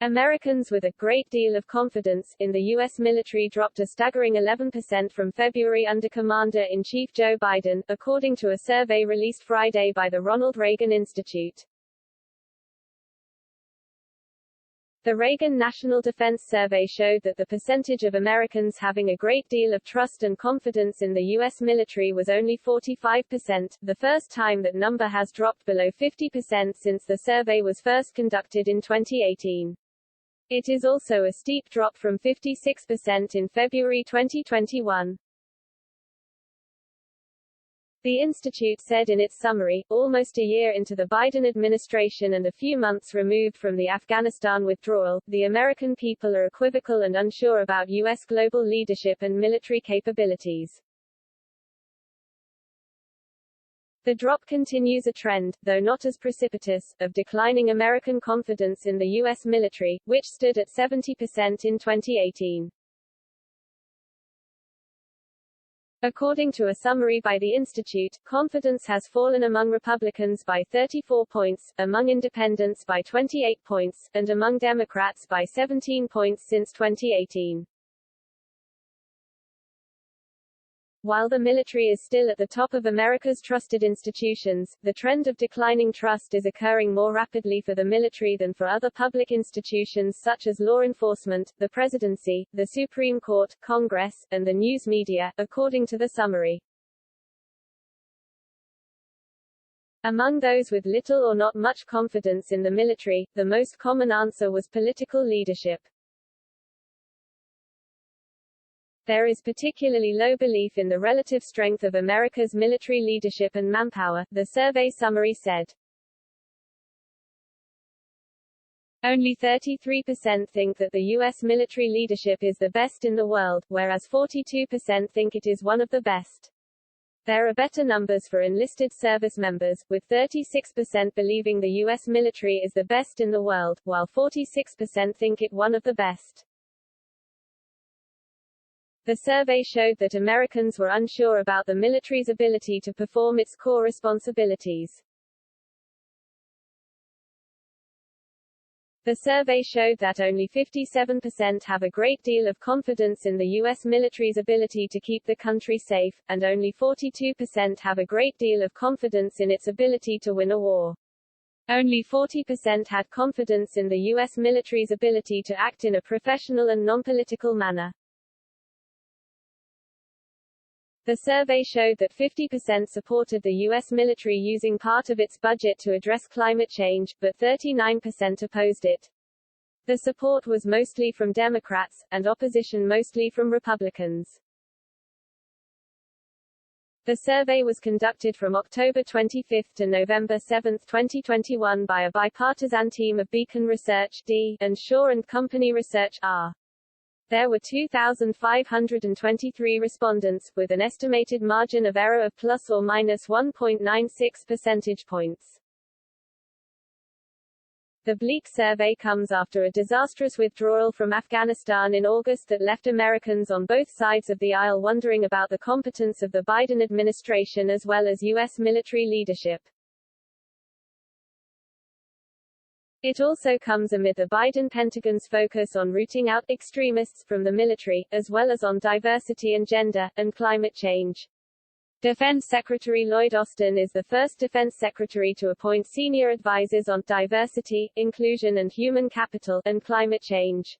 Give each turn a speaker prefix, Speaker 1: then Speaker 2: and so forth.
Speaker 1: Americans with a great deal of confidence in the U.S. military dropped a staggering 11% from February under Commander-in-Chief Joe Biden, according to a survey released Friday by the Ronald Reagan Institute. The Reagan National Defense Survey showed that the percentage of Americans having a great deal of trust and confidence in the U.S. military was only 45%, the first time that number has dropped below 50% since the survey was first conducted in 2018. It is also a steep drop from 56% in February 2021. The institute said in its summary, almost a year into the Biden administration and a few months removed from the Afghanistan withdrawal, the American people are equivocal and unsure about U.S. global leadership and military capabilities. The drop continues a trend, though not as precipitous, of declining American confidence in the U.S. military, which stood at 70% in 2018. According to a summary by the Institute, confidence has fallen among Republicans by 34 points, among independents by 28 points, and among Democrats by 17 points since 2018. While the military is still at the top of America's trusted institutions, the trend of declining trust is occurring more rapidly for the military than for other public institutions such as law enforcement, the presidency, the Supreme Court, Congress, and the news media, according to the summary. Among those with little or not much confidence in the military, the most common answer was political leadership. There is particularly low belief in the relative strength of America's military leadership and manpower, the survey summary said. Only 33% think that the U.S. military leadership is the best in the world, whereas 42% think it is one of the best. There are better numbers for enlisted service members, with 36% believing the U.S. military is the best in the world, while 46% think it one of the best. The survey showed that Americans were unsure about the military's ability to perform its core responsibilities. The survey showed that only 57% have a great deal of confidence in the U.S. military's ability to keep the country safe, and only 42% have a great deal of confidence in its ability to win a war. Only 40% had confidence in the U.S. military's ability to act in a professional and non-political manner. The survey showed that 50% supported the U.S. military using part of its budget to address climate change, but 39% opposed it. The support was mostly from Democrats, and opposition mostly from Republicans. The survey was conducted from October 25 to November 7, 2021 by a bipartisan team of Beacon Research D and Shaw and Company Research R. There were 2,523 respondents, with an estimated margin of error of plus or minus 1.96 percentage points. The bleak survey comes after a disastrous withdrawal from Afghanistan in August that left Americans on both sides of the aisle wondering about the competence of the Biden administration as well as U.S. military leadership. It also comes amid the Biden Pentagon's focus on rooting out extremists from the military, as well as on diversity and gender, and climate change. Defense Secretary Lloyd Austin is the first defense secretary to appoint senior advisors on diversity, inclusion and human capital, and climate change.